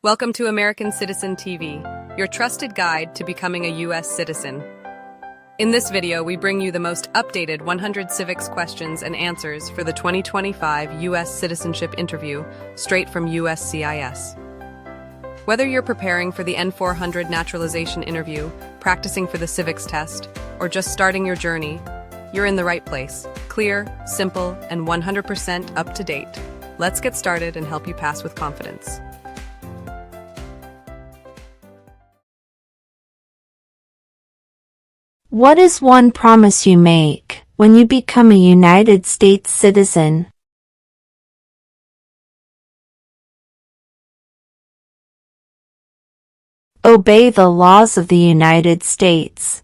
Welcome to American Citizen TV, your trusted guide to becoming a U.S. citizen. In this video, we bring you the most updated 100 civics questions and answers for the 2025 U.S. Citizenship Interview, straight from USCIS. Whether you're preparing for the N-400 Naturalization Interview, practicing for the Civics Test, or just starting your journey, you're in the right place. Clear, simple, and 100% up to date. Let's get started and help you pass with confidence. What is one promise you make when you become a United States citizen? Obey the laws of the United States.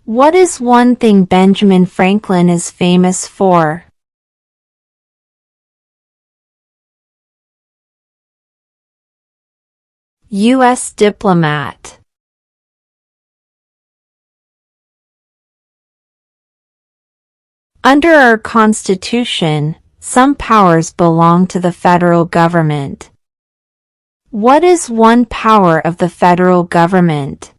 What is one thing Benjamin Franklin is famous for? U.S. diplomat. Under our Constitution, some powers belong to the federal government. What is one power of the federal government?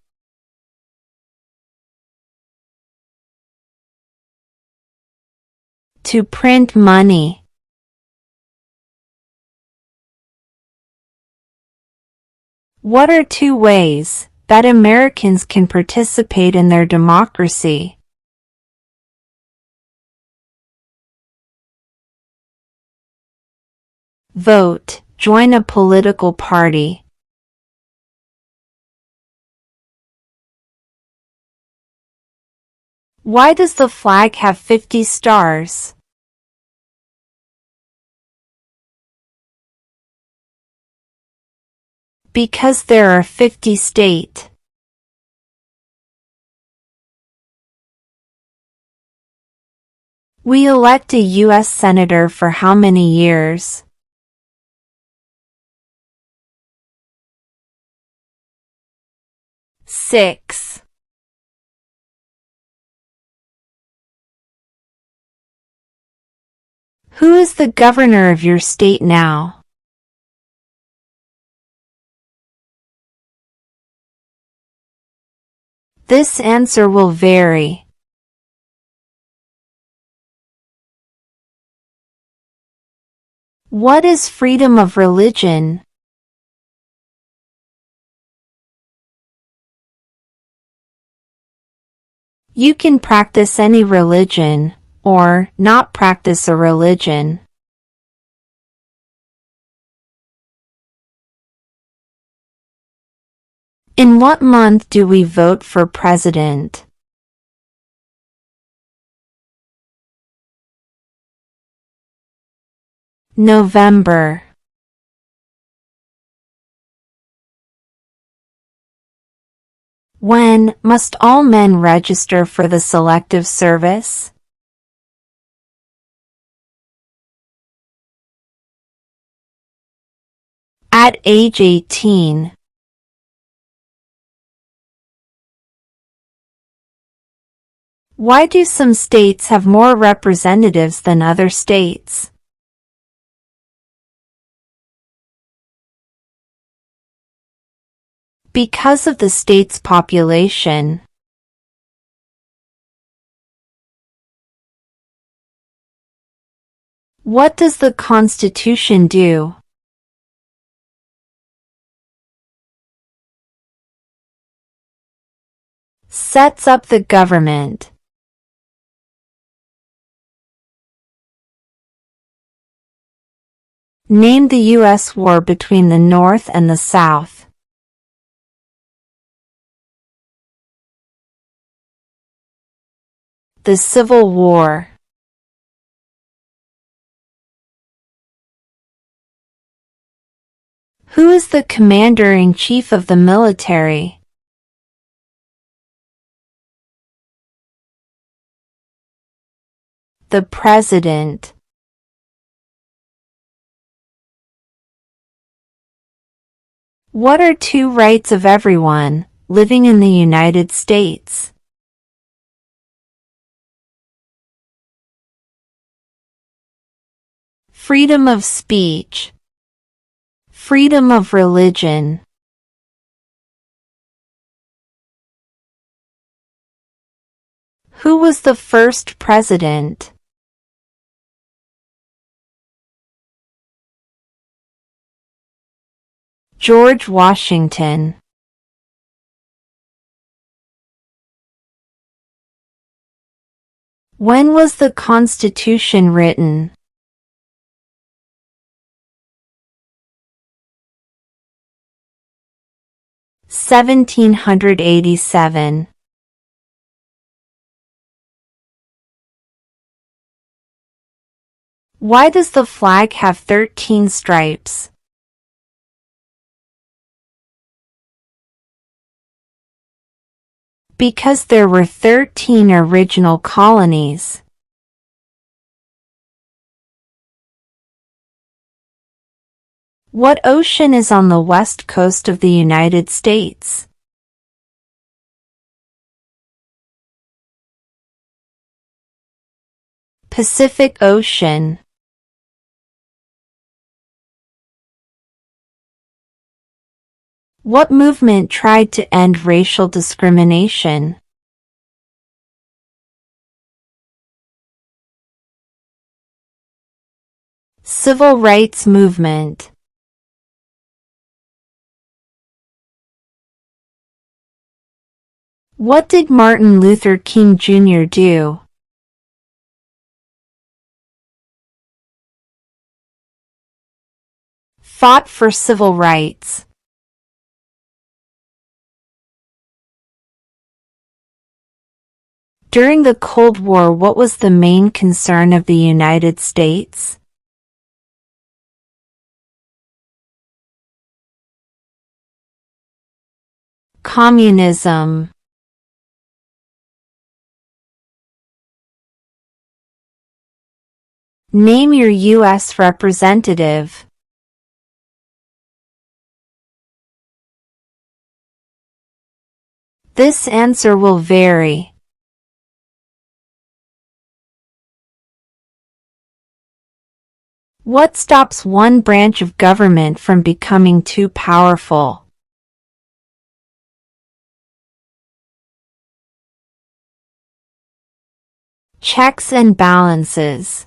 To print money. What are two ways that Americans can participate in their democracy? Vote, join a political party. Why does the flag have 50 stars? Because there are 50 states. We elect a U.S. Senator for how many years? 6. Who is the governor of your state now? This answer will vary. What is freedom of religion? You can practice any religion, or not practice a religion. In what month do we vote for president? November. When must all men register for the Selective Service? At age 18. Why do some states have more representatives than other states? Because of the state's population. What does the Constitution do? Sets up the government. Name the U.S. war between the North and the South. The Civil War. Who is the commander-in-chief of the military? The President. What are two rights of everyone living in the United States? freedom of speech, freedom of religion. Who was the first president? George Washington. When was the Constitution written? (1787). Why does the flag have 13 stripes? Because there were 13 original colonies. What ocean is on the west coast of the United States? Pacific Ocean. What movement tried to end racial discrimination? Civil rights movement. What did Martin Luther King Jr. do? Fought for civil rights. During the Cold War, what was the main concern of the United States? Communism. Name your U.S. representative. This answer will vary. What stops one branch of government from becoming too powerful? Checks and balances.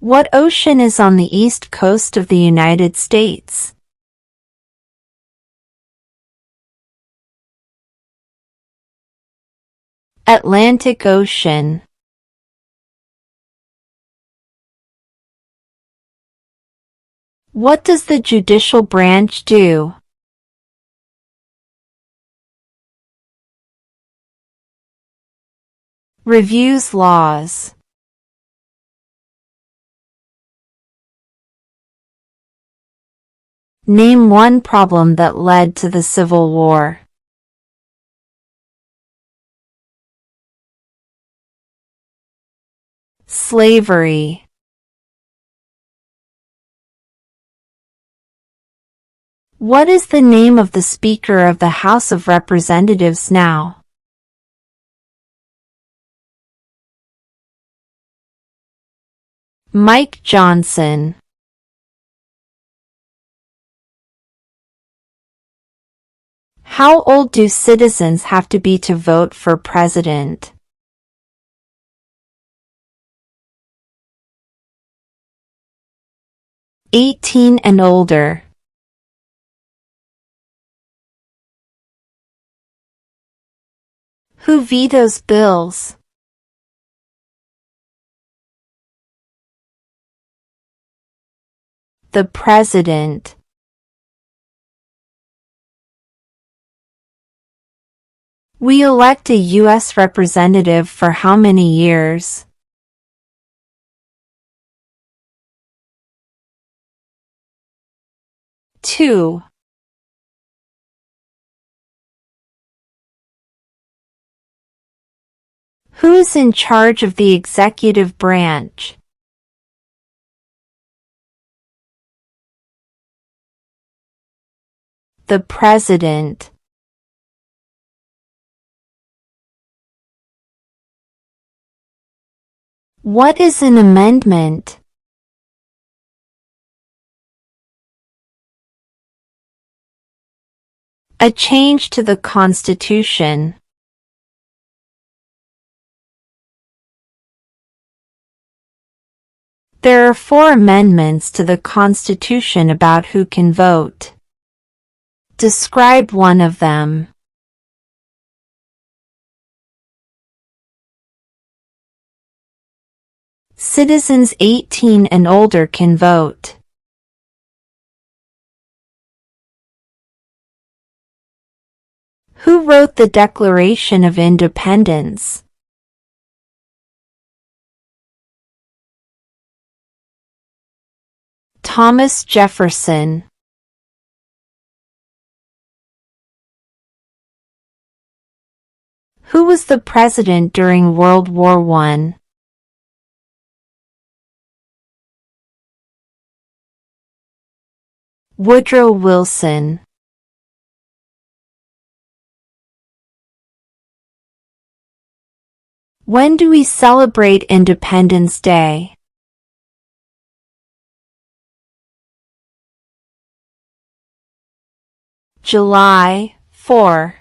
What ocean is on the east coast of the United States? Atlantic Ocean. What does the judicial branch do? Reviews laws. Name one problem that led to the Civil War. Slavery. What is the name of the Speaker of the House of Representatives now? Mike Johnson. How old do citizens have to be to vote for president? 18 and older. Who vetoes bills? The President. We elect a U.S. representative for how many years? 2. Who is in charge of the executive branch? The President. What is an amendment? A change to the Constitution. There are 4 amendments to the Constitution about who can vote. Describe one of them. Citizens 18 and older can vote. Who wrote the Declaration of Independence? Thomas Jefferson. Who was the president during World War I? Woodrow Wilson. When do we celebrate Independence Day? July 4.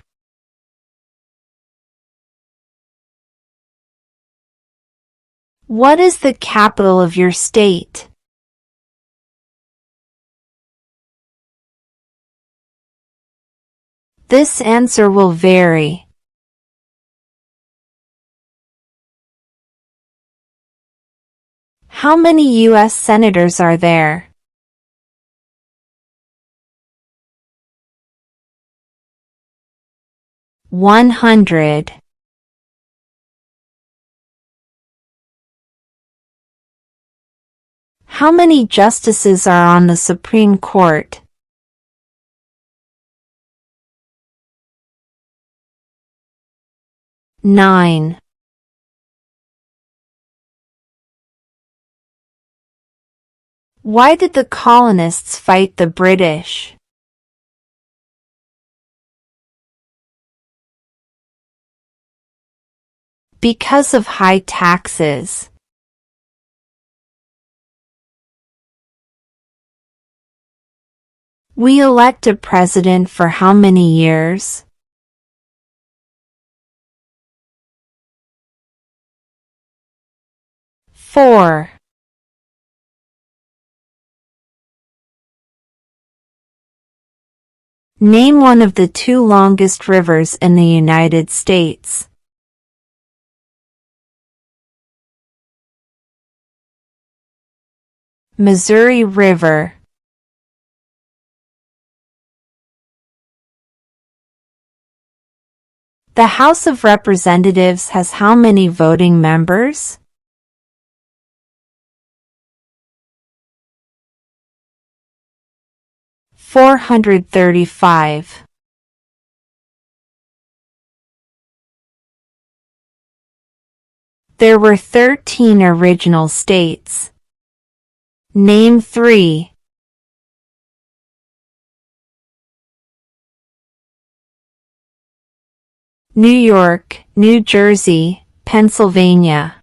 What is the capital of your state? This answer will vary. How many U.S. senators are there? $100. How many justices are on the Supreme Court? Nine. Why did the colonists fight the British? Because of high taxes. We elect a president for how many years? 4. Name one of the 2 longest rivers in the United States. Missouri River. The House of Representatives has how many voting members? 435. There were 13 original states. Name 3. New York, New Jersey, Pennsylvania.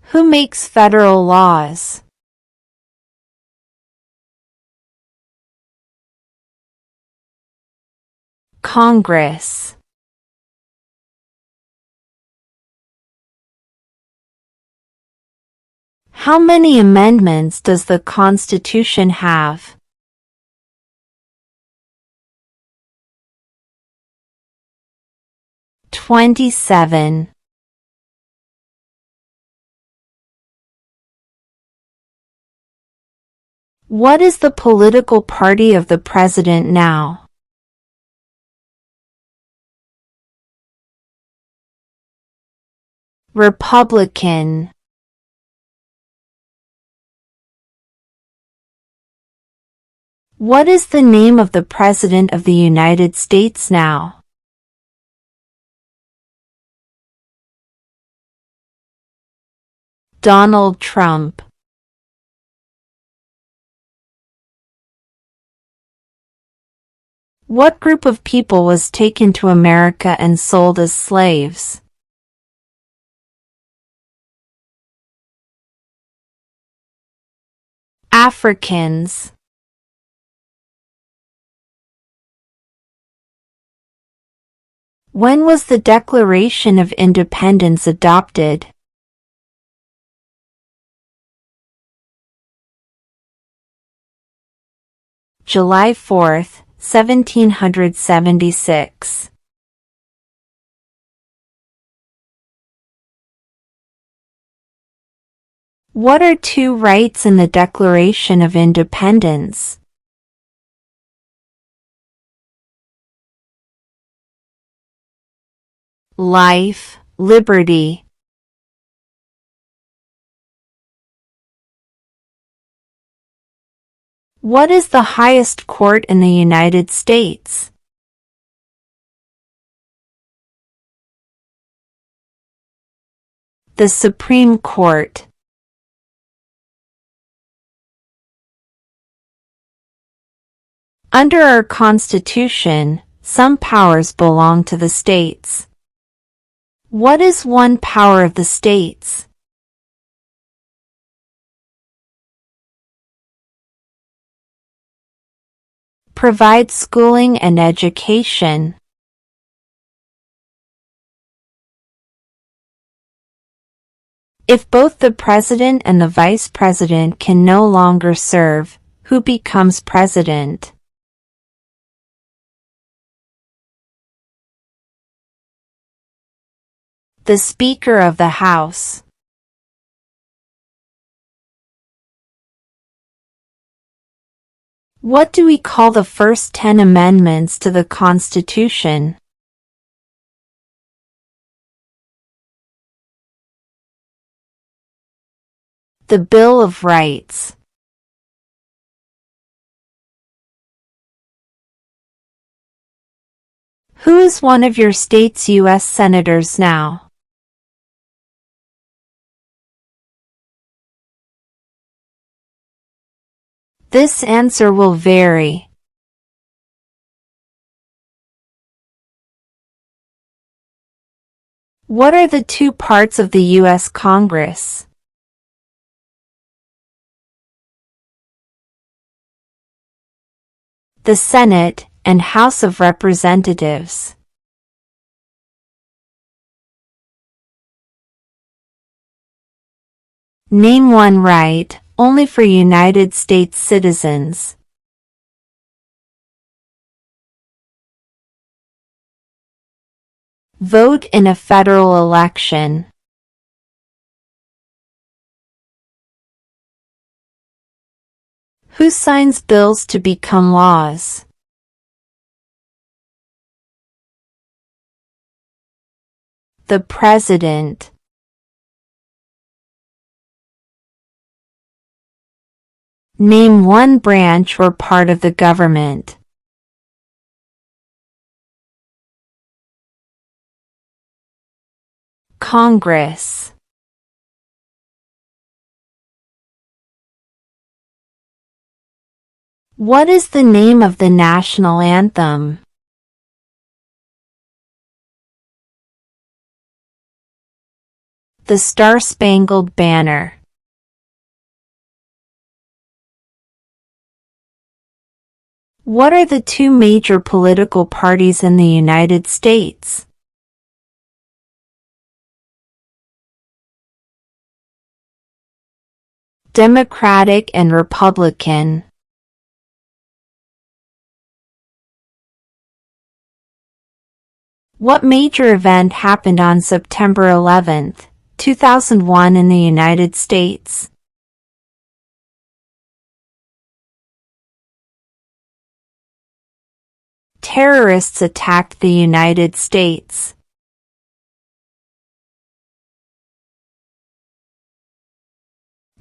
Who makes federal laws? Congress. How many amendments does the Constitution have? 27. What is the political party of the president now? Republican. What is the name of the President of the United States now? Donald Trump. What group of people was taken to America and sold as slaves? Africans. When was the Declaration of Independence adopted? July 4th, 1776. What are two rights in the Declaration of Independence? Life, liberty. What is the highest court in the United States? The Supreme Court. Under our Constitution, some powers belong to the states. What is one power of the states? Provide schooling and education. If both the president and the vice president can no longer serve, who becomes president? The Speaker of the House. What do we call the first 10 amendments to the Constitution? The Bill of Rights. Who is one of your state's U.S. senators now? This answer will vary. What are the two parts of the U.S. Congress? The Senate and House of Representatives. Name one right, only for United States citizens. Vote in a federal election. Who signs bills to become laws? The President. Name one branch or part of the government. Congress. What is the name of the national anthem? The Star-Spangled Banner. What are the two major political parties in the United States? Democratic and Republican. What major event happened on September 11, 2001 in the United States? Terrorists attacked the United States.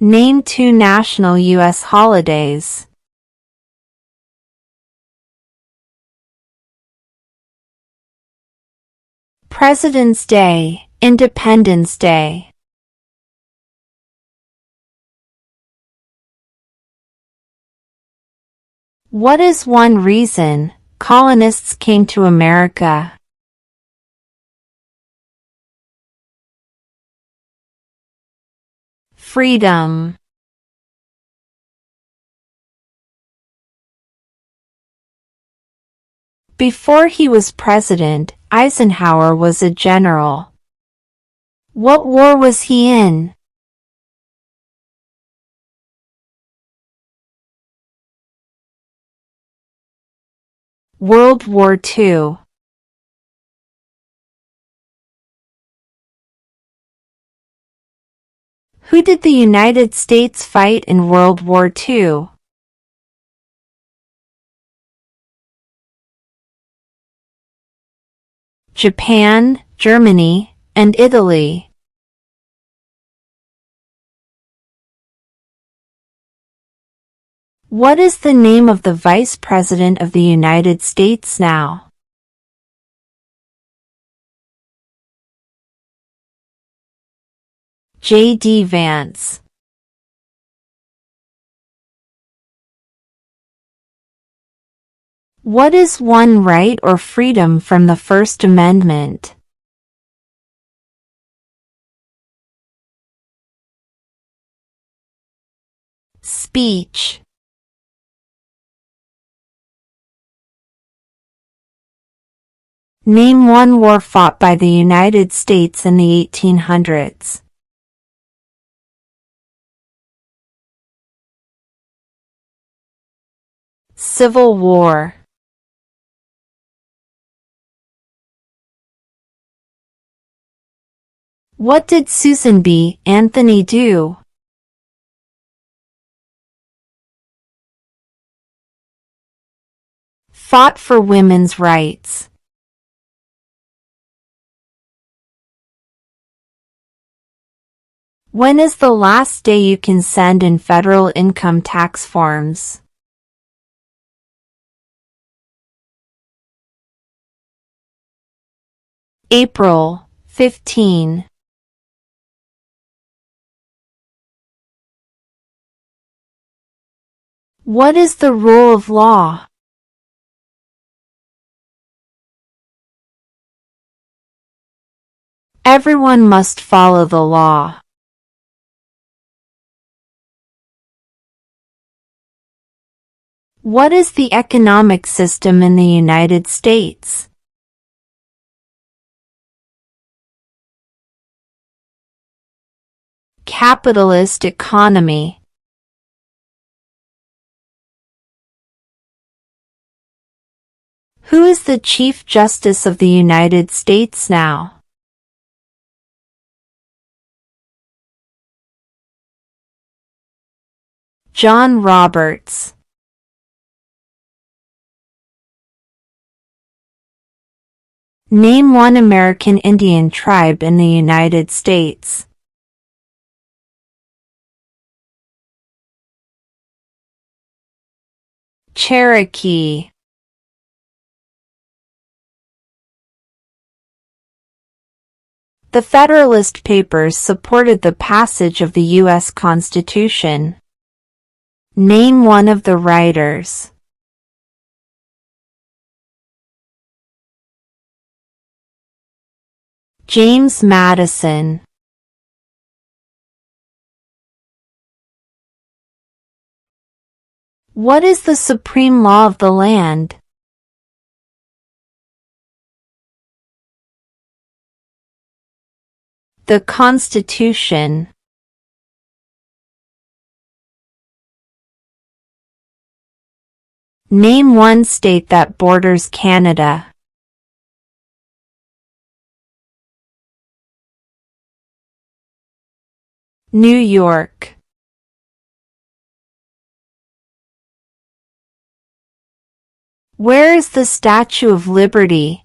Name two national U.S. holidays. President's Day, Independence Day. What is one reason colonists came to America? Freedom. Before he was president, Eisenhower was a general. What war was he in? World War II. Who did the United States fight in World War II? Japan, Germany, and Italy. What is the name of the Vice President of the United States now? J.D. Vance. What is one right or freedom from the First Amendment? Speech. Name one war fought by the United States in the 1800s. Civil War. What did Susan B. Anthony do? Fought for women's rights. When is the last day you can send in federal income tax forms? April 15. What is the rule of law? Everyone must follow the law. What is the economic system in the United States? Capitalist economy. Who is the Chief Justice of the United States now? John Roberts. Name one American Indian tribe in the United States. Cherokee. The Federalist Papers supported the passage of the U.S. Constitution. Name one of the writers. James Madison. What is the supreme law of the land? The Constitution. Name one state that borders Canada. New York. Where is the Statue of Liberty?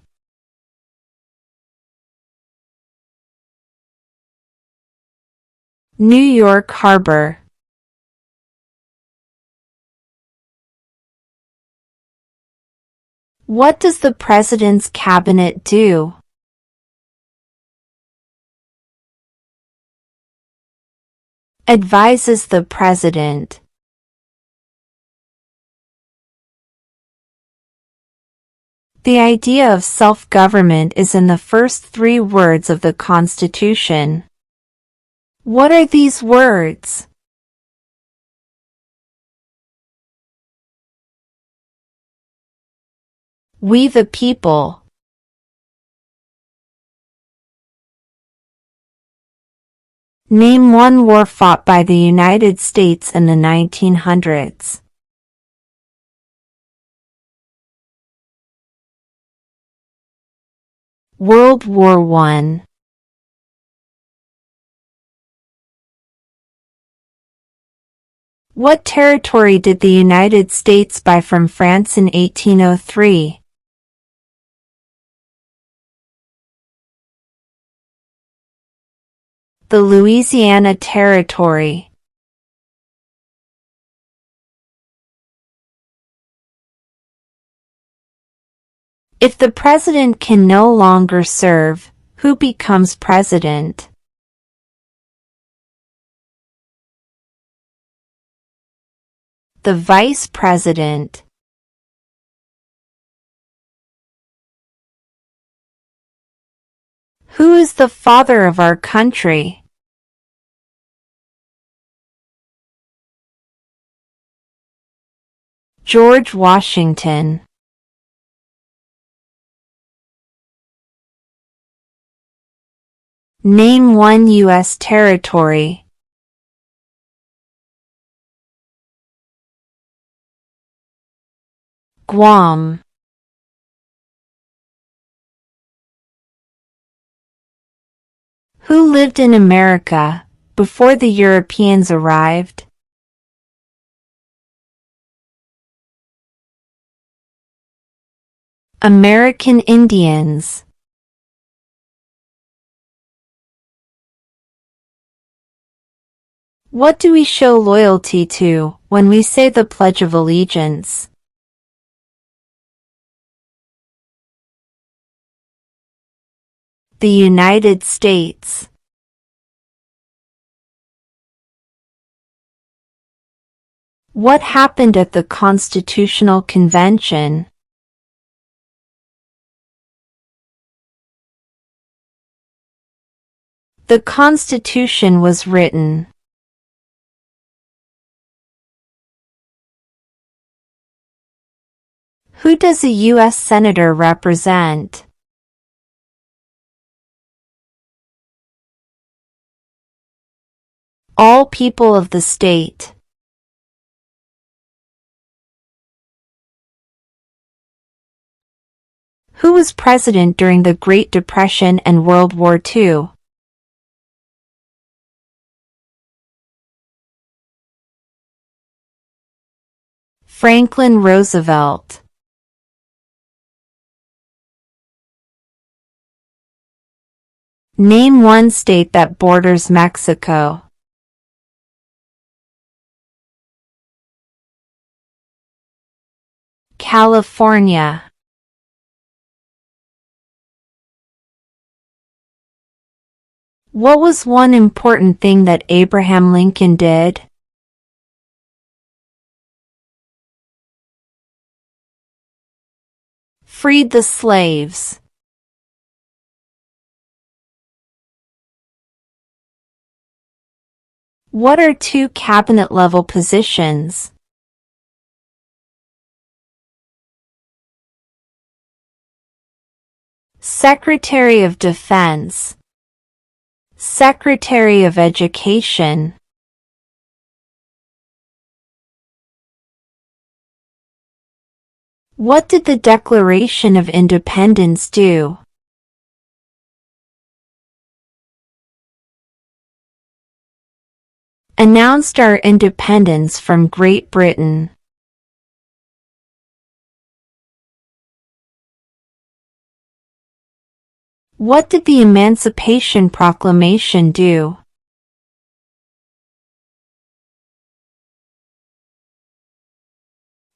New York Harbor. What does the President's Cabinet do? Advises the President. The idea of self-government is in the first 3 words of the Constitution. What are these words? We the people. Name one war fought by the United States in the 1900s. World War I. What territory did the United States buy from France in 1803? The Louisiana Territory. If the president can no longer serve, who becomes president? The vice president. Who is the father of our country? George Washington. Name one U.S. territory. Guam. Who lived in America before the Europeans arrived? American Indians. What do we show loyalty to when we say the Pledge of Allegiance? The United States. What happened at the Constitutional Convention? The Constitution was written. Who does a U.S. Senator represent? All people of the state. Who was president during the Great Depression and World War II? Franklin Roosevelt. Name one state that borders Mexico. California. What was one important thing that Abraham Lincoln did? Freed the slaves. What are 2 cabinet-level positions? Secretary of Defense. Secretary of Education. What did the Declaration of Independence do? Announced our independence from Great Britain. What did the Emancipation Proclamation do?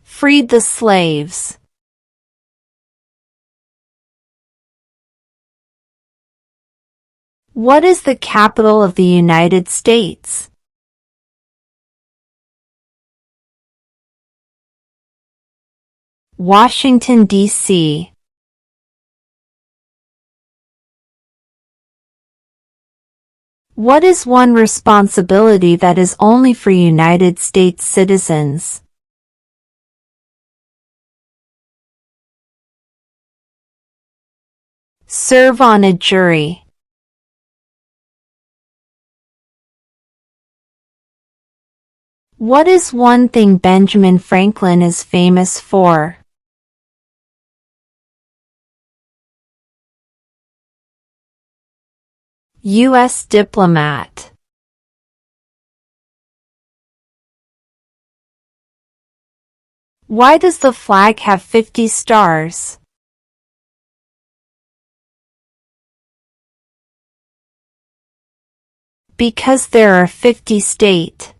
Freed the slaves. What is the capital of the United States? Washington, D.C. What is one responsibility that is only for United States citizens? Serve on a jury. What is one thing Benjamin Franklin is famous for? U.S. diplomat. Why does the flag have 50 stars? Because there are 50 states.